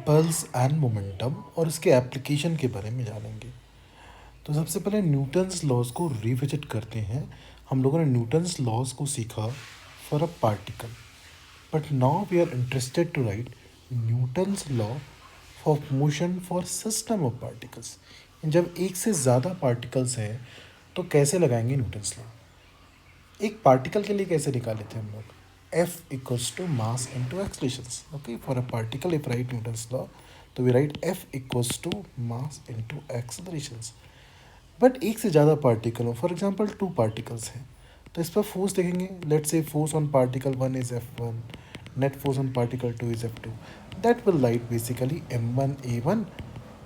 Impulse and momentum और इसके application के बारे में जानेंगे। तो सबसे पहले न्यूटन्स लॉज को रिविजिट करते हैं। हम लोगों ने न्यूटन्स लॉज को सीखा for a particle, but now we are interested to write Newton's law for motion for system of particles. जब एक से ज़्यादा पार्टिकल्स हैं तो कैसे लगाएंगे न्यूटन्स लॉ। एक पार्टिकल के लिए कैसे निकाले थे हम लोग, F equals to mass into accelerations. Okay, for a particle if write Newton's law, तो we write F equals to mass into accelerations. But एक से ज़्यादा पार्टिकल हो, फॉर एग्जाम्पल 2 पार्टिकल्स हैं, तो इस पर फोर्स देखेंगे। लेट से force on particle 1 is F1, net force on particle 2 is F2, that will write basically M1A1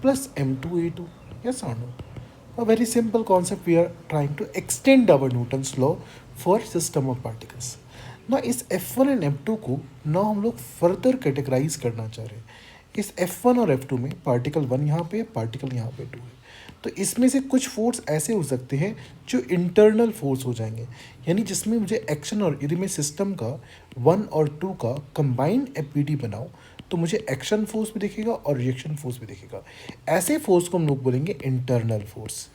plus M2A2। Yes और no? A very simple concept we are trying to extend our Newton's law for system of particles. ना इस F1 and F2 को ना हम लोग further categorise करना चाह रहे हैं। इस F1 और F2 में पार्टिकल 1 यहाँ पे, पार्टिकल यहाँ पे 2 है, तो इसमें से कुछ फोर्स ऐसे हो सकते हैं जो इंटरनल फोर्स हो जाएंगे, यानी जिसमें मुझे एक्शन और यदि मैं सिस्टम का 1 और 2 का कंबाइंड एपीडी बनाऊँ तो मुझे एक्शन फोर्स भी दिखेगा और रिएक्शन फोर्स भी दिखेगा। ऐसे फोर्स को हम लोग बोलेंगे इंटरनल फोर्स,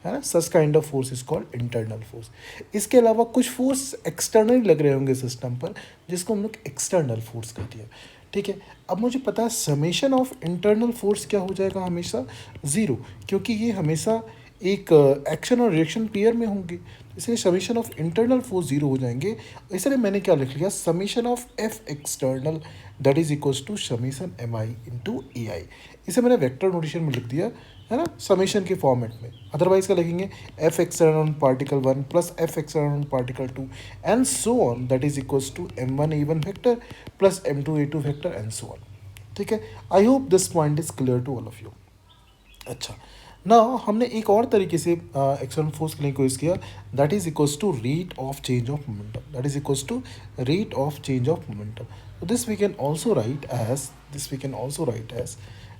है ना। Such kind of force is called internal force. इसके अलावा कुछ फोर्स एक्सटर्नली लग रहे होंगे सिस्टम पर, जिसको हम लोग एक्सटर्नल फोर्स कहते हैं। ठीक है, अब मुझे पता है समेशन ऑफ इंटरनल फोर्स क्या हो जाएगा, हमेशा 0, क्योंकि ये हमेशा एक एक्शन और रिएक्शन पेयर में होंगे, इसलिए समेशन ऑफ इंटरनल फोर्स 0 हो जाएंगे। इसलिए मैंने क्या लिख लिया, summation of F external that is equals to summation M I into A I. इसे मैंने वेक्टर नोटेशन में लिख दिया, है ना, समेशन के फॉर्मेट में। अदरवाइज क्या लिखेंगे, F external on particle 1 plus F external on particle 2 and so on that is equals to M1A1 vector plus M2A2 vector and so on. ठीक है, I hope this point is clear to all of you. अच्छा, ना हमने एक और तरीके से external force के लिए कोशिश किया, that is equals to rate of change of momentum, that is equals to rate of change of momentum. तो this we can also write as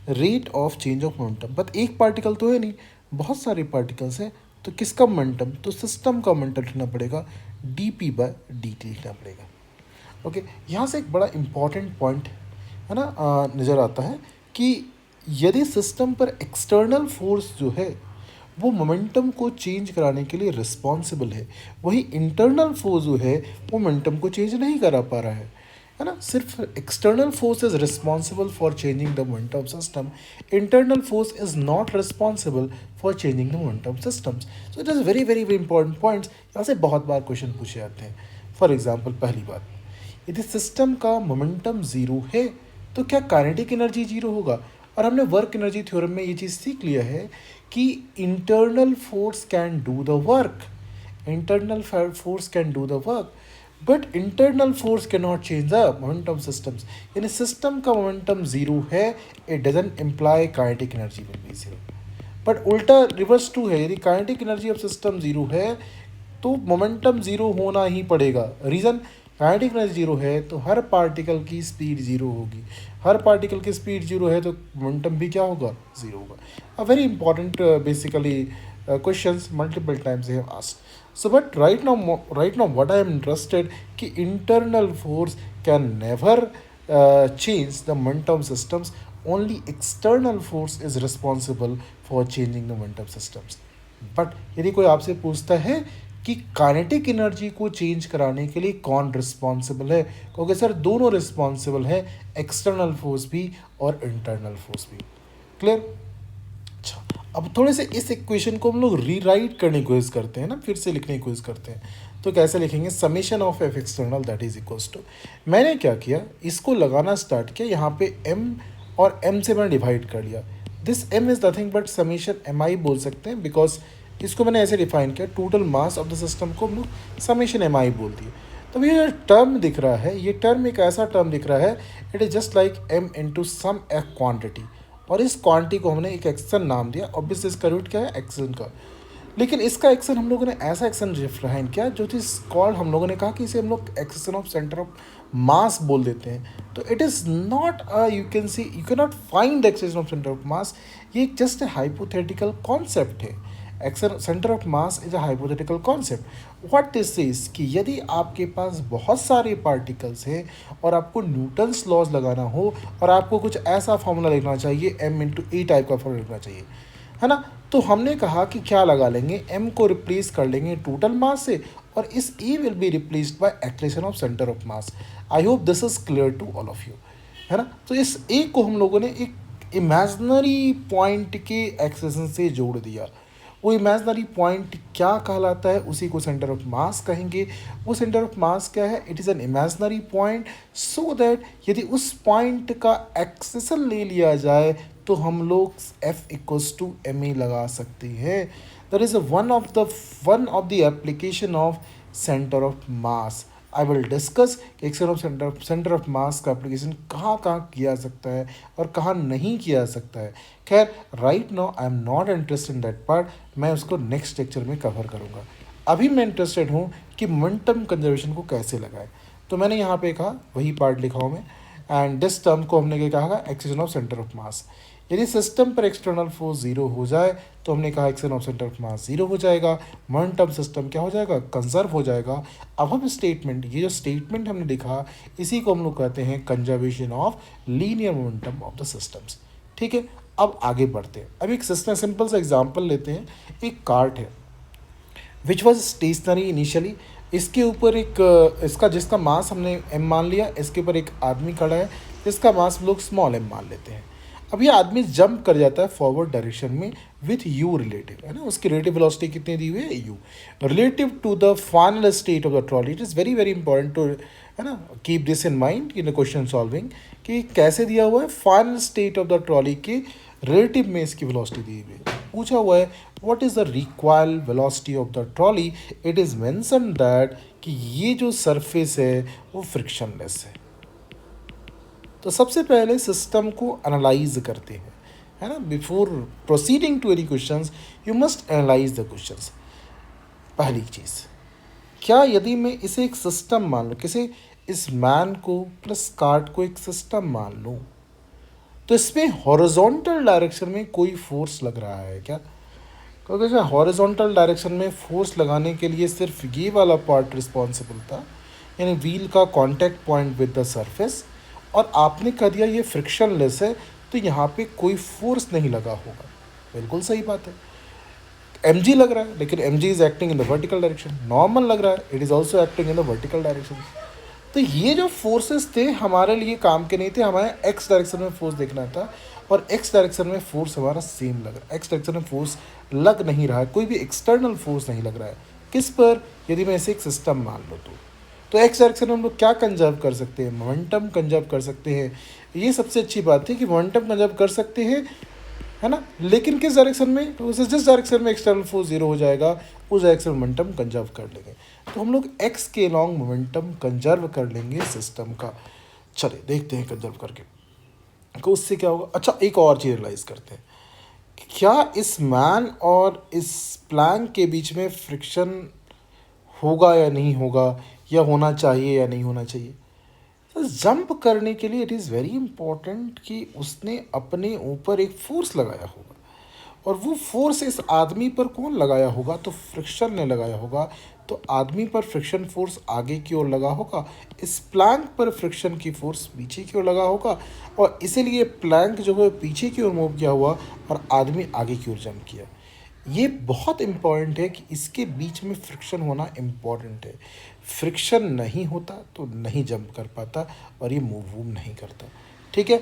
rate of change of momentum. But एक particle तो है नहीं, बहुत सारे particles हैं, तो किसका मोमेंटम, तो सिस्टम का मोमेंटम लिखना पड़ेगा, dp/dt लिखना पड़ेगा। ओके, यहाँ से एक बड़ा इंपॉर्टेंट पॉइंट है ना नज़र आता है कि यदि सिस्टम पर एक्सटर्नल फोर्स जो है वो मोमेंटम को चेंज कराने के लिए रिस्पॉन्सिबल है, वही इंटरनल फोर्स जो है वो मोमेंटम को चेंज नहीं करा पा रहा है ना। सिर्फ external force is responsible for changing the momentum system, internal force is not responsible for changing the momentum systems. So it is very very very important points. यहाँ से बहुत बार क्वेश्चन पूछे जाते हैं। फॉर एग्जाम्पल, पहली बात, यदि सिस्टम का मोमेंटम 0 है तो क्या काइनेटिक एनर्जी 0 होगा। और हमने वर्क एनर्जी थ्योरम में ये चीज़ सीख लिया है कि internal force can do the work, internal force can do the work, but internal force can not change the momentum systems. यानी सिस्टम का मोमेंटम 0 है, it doesn't imply kinetic energy will be 0। But उल्टा reverse to है, यदि kinetic energy of system 0 है तो momentum 0 होना ही पड़ेगा। रीज़न, काइनेटिक एनर्जी 0 है तो हर पार्टिकल की स्पीड 0 होगी, हर पार्टिकल की स्पीड 0 है तो मोमेंटम भी क्या होगा, 0 होगा। A very important basically questions multiple times have asked. So but right now what I am interested कि internal force can never change the momentum systems, only external force is responsible for changing the momentum systems. But यदि कोई आपसे पूछता है कि kinetic energy को change कराने के लिए कौन रिस्पॉन्सिबल है, क्योंकि सर दोनों रिस्पॉन्सिबल है, एक्सटर्नल फोर्स भी और इंटरनल फोर्स भी। क्लियर? अच्छा, अब थोड़े से इस इक्वेशन को हम लोग रीराइट करने की कोशिश करते हैं ना, फिर से लिखने की कोशिश करते हैं। तो कैसे लिखेंगे, summation of F external that is equals to, मैंने क्या किया, इसको लगाना स्टार्ट किया, यहाँ पे m और m से मैंने डिवाइड कर लिया। This m is nothing but summation M I बोल सकते हैं, बिकॉज इसको मैंने ऐसे डिफाइन किया, total mass of the system को हम लोग समेशन एम आई बोल दिए। तो ये जो टर्म दिख रहा है, ये टर्म एक ऐसा टर्म दिख रहा है, it is just like m into some a quantity, और इस क्वांटिटी को हमने एक एक्शन नाम दिया। ऑब्वियसली इसका रूट क्या है, एक्शन का, लेकिन इसका एक्शन हम लोगों ने ऐसा एक्शन डिफाइन किया जो चीज़ कॉल्ड, हम लोगों ने कहा कि इसे हम लोग एक्शन ऑफ सेंटर ऑफ मास बोल देते हैं। तो it is not you can see, you can not find action of centre of मास, ये जस्ट ए हाइपोथेटिकल कॉन्सेप्ट है। Centre of mass is a hypothetical concept. What this says कि यदि आपके पास बहुत सारे पार्टिकल्स हैं और आपको न्यूटन्स लॉज लगाना हो और आपको कुछ ऐसा फॉर्मूला लिखना चाहिए, m/e टाइप का फॉर्मूला लिखना चाहिए, है ना, तो हमने कहा कि क्या लगा लेंगे, m को रिप्लेस कर लेंगे टोटल मास से और इस e will be replaced by acceleration of centre of mass. I hope this is clear to all of you, है ना। तो इस a को हम लोगों ने एक इमेजिनरी पॉइंट के एक्सेलेरेशन से जोड़ दिया। वो इमेजिनरी पॉइंट क्या कहलाता है, उसी को सेंटर ऑफ मास कहेंगे। वो सेंटर ऑफ मास क्या है, it is an imaginary point, so that यदि उस पॉइंट का एक्सेशन ले लिया जाए तो हम लोग F इक्वल्स टू ma लगा सकते हैं। That is one of the application of centre of mass. I will discuss centre of मास का एप्लीकेशन कहाँ कहाँ किया जा सकता है और कहाँ नहीं किया जा सकता है। खैर right now I am not interested in that part, मैं उसको नेक्स्ट लेक्चर में कवर करूँगा। अभी मैं इंटरेस्टेड हूँ कि मोमेंटम कंजर्वेशन को कैसे लगाएं। तो मैंने यहाँ पे कहा, वही पार्ट लिखा हूँ मैं, एंड दिस टर्म को हमने क्या कहा, acceleration of centre of mass. यदि सिस्टम पर एक्सटर्नल फोर्स जीरो हो जाए तो हमने कहा acceleration of centre of mass zero हो जाएगा, मोमेंटम सिस्टम क्या हो जाएगा, कंजर्व हो जाएगा। अब हम स्टेटमेंट, ये जो स्टेटमेंट हमने लिखा, इसी को हम लोग कहते हैं conservation of linear momentum of the systems. ठीक है, अब आगे बढ़ते हैं। अब एक सिस्टम सिंपल सा एग्जांपल लेते हैं। एक कार्ट है विच वॉज स्टेशनरी इनिशियली, इसके ऊपर एक इसका जिसका मास हमने m मान लिया, इसके ऊपर एक आदमी खड़ा है जिसका मास हम लोग स्मॉल m मान लेते हैं। अब ये आदमी जंप कर जाता है फॉरवर्ड डायरेक्शन में विथ u रिलेटिव, है ना, उसकी रिलेटिव वेलोसिटी कितनी दी हुई है, u relative to the final state of the trolley. It is very very important to, है ना, keep this in mind in question solving कि कैसे दिया हुआ है, final state of the trolley के रिलेटिव में इसकी वेलोसिटी दी हुई है। पूछा हुआ है what is the required velocity of the trolley. It is mention that कि ये जो सरफेस है वो फ्रिक्शनलेस है। तो सबसे पहले सिस्टम को एनालाइज करते हैं, है ना, before proceeding to any questions you must analyse the questions. पहली चीज़, क्या यदि मैं इसे एक सिस्टम मान लूँ, किसी इस मैन को प्लस कार्ट को एक सिस्टम मान लूँ, तो इसमें हॉरिजॉन्टल डायरेक्शन में कोई फोर्स लग रहा है क्या? क्योंकि हॉरिजॉन्टल डायरेक्शन में फोर्स लगाने के लिए सिर्फ ये वाला पार्ट रिस्पॉन्सिबल था, यानी व्हील का contact point with the surface, और आपने कह दिया ये फ्रिक्शनलेस है तो यहाँ पे कोई फोर्स नहीं लगा होगा। बिल्कुल सही बात है, mg लग रहा है लेकिन mg is acting in the vertical direction. Normal लग रहा है, it is also acting in the vertical direction. तो ये जो फोर्सेस थे हमारे लिए काम के नहीं थे, हमें एक्स डायरेक्शन में फोर्स देखना था और एक्स डायरेक्शन में फोर्स हमारा सेम लग रहा है। एक्स डायरेक्शन में फोर्स लग नहीं रहा है, कोई भी एक्सटर्नल फोर्स नहीं लग रहा है। किस पर? यदि मैं इसे एक सिस्टम मान लूँ तो एक्स डायरेक्शन में हम लोग क्या कंजर्व कर सकते हैं, मोमेंटम कंजर्व कर सकते हैं। ये सबसे अच्छी बात है कि मोमेंटम कंजर्व कर सकते हैं, है ना, लेकिन किस डायरेक्शन में, तो उसे जिस डायरेक्शन में एक्सटर्नल फोर्स जीरो हो जाएगा उस डायरेक्शन में मोमेंटम कंजर्व कर लेंगे। तो हम लोग एक्स के लॉन्ग मोमेंटम कंजर्व कर लेंगे सिस्टम का। चले देखते हैं कंजर्व करके तो उससे क्या होगा। अच्छा, एक और चीज़ रियलाइज़ करते हैं, क्या इस मैन और इस प्लैंक के बीच में फ्रिक्शन होगा या नहीं होगा, या होना चाहिए या नहीं होना चाहिए। तो जंप करने के लिए इट इज़ वेरी इंपॉर्टेंट कि उसने अपने ऊपर एक फोर्स लगाया होगा, और वो फोर्स इस आदमी पर कौन लगाया होगा, तो फ्रिक्शन ने लगाया होगा। तो आदमी पर फ्रिक्शन फोर्स आगे की ओर लगा होगा, इस प्लैंक पर फ्रिक्शन की फोर्स पीछे की ओर लगा होगा, और इसीलिए प्लैंक जो है पीछे की ओर मूव किया हुआ और आदमी आगे की ओर जंप किया। ये बहुत इम्पॉर्टेंट है कि इसके बीच में फ्रिक्शन होना इम्पॉर्टेंट है। फ्रिक्शन नहीं होता तो नहीं जंप कर पाता और ये मूव नहीं करता। ठीक है,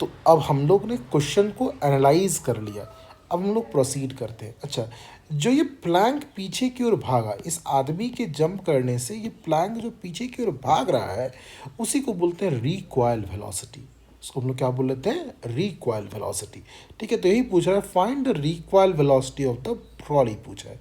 तो अब हम लोग ने क्वेश्चन को एनालाइज कर लिया, अब हम लोग प्रोसीड करते हैं। अच्छा, जो ये प्लैंक पीछे की ओर भागा, इस आदमी के जंप करने से ये प्लैंक जो पीछे की ओर भाग रहा है उसी को बोलते हैं रिकॉइल वेलोसिटी। उसको हम लोग क्या बोल लेते हैं, रिकॉइल वेलोसिटी। ठीक है, तो यही पूछ रहा है, find the recoil velocity of the trolley पूछा है।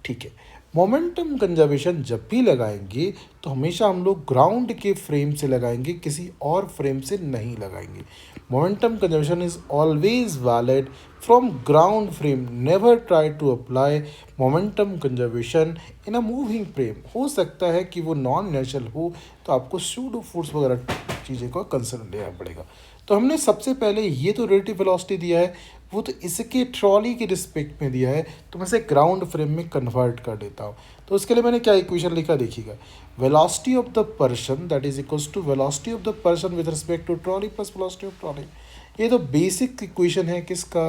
ठीक है, मोमेंटम कंजर्वेशन जब भी लगाएंगे तो हमेशा हम लोग ग्राउंड के फ्रेम से लगाएंगे, किसी और फ्रेम से नहीं लगाएंगे। Momentum conservation is always valid from ground frame. Never try to apply momentum conservation in a moving frame. हो सकता है कि वो नॉन नेचुरल हो तो आपको सूडो फोर्स वगैरह चीज़ें को कंसर्न लेना पड़ेगा। तो हमने सबसे पहले ये तो रिलेटिव वेलोसिटी दिया है, वो तो इसके ट्रॉली के रिस्पेक्ट में दिया है, तो मैं इसे ग्राउंड फ्रेम में कन्वर्ट कर देता हूँ। तो उसके लिए मैंने क्या इक्वेशन लिखा देखिएगा, velocity of the person that is equals to velocity of the person with respect to trolley plus velocity of trolley. ये तो बेसिक इक्वेशन है किसका,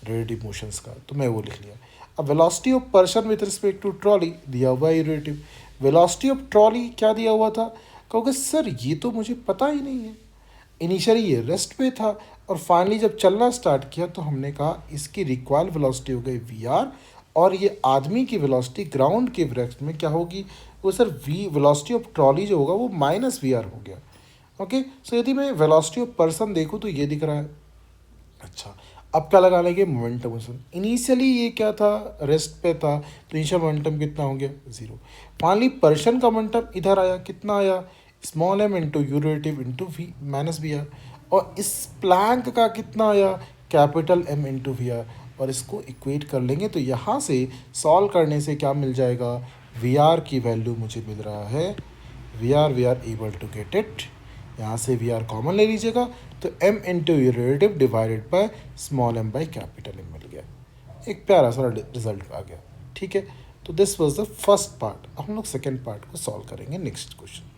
रिलेटिव मोशंस का, तो मैं वो लिख लिया। अब velocity of person with respect to trolley दिया हुआ है रिलेटिव, वेलोसिटी ऑफ ट्रॉली क्या दिया हुआ था, कहोगे सर ये तो मुझे पता ही नहीं है, इनिशियली ये रेस्ट पे था और फाइनली जब चलना स्टार्ट किया तो हमने कहा इसकी रिक्वायर्ड वेलोसिटी हो गई वी आर, और ये आदमी की वेलोसिटी ग्राउंड के रेस्ट में क्या होगी, वो sir V velocity of trolley जो होगा वो माइनस वी आर हो गया। ओके, सो यदि मैं वेलोसिटी ऑफ पर्सन देखूँ तो ये दिख रहा है। अच्छा, अब क्या लगा लेंगे, मोमेंटम। इनिशियली ये क्या था, रेस्ट पे था, तो इनिशियल मोमेंटम कितना हो गया, जीरो। फाइनली पर्सन का मोमेंटम इधर आया, कितना आया, small M into U relative into V minus V R, और इस प्लैंक का कितना आया, capital M into V R, और इसको इक्वेट कर लेंगे तो यहाँ से सॉल्व करने से क्या मिल जाएगा, वी आर की वैल्यू मुझे मिल रहा है, we are able to get it, यहाँ से वी आर कॉमन ले लीजिएगा, तो M into U relative divided by small M by capital M मिल गया, एक प्यारा सा रिजल्ट आ गया। ठीक है, तो this was the first part. अब हम लोग सेकेंड पार्ट को सॉल्व करेंगे नेक्स्ट क्वेश्चन।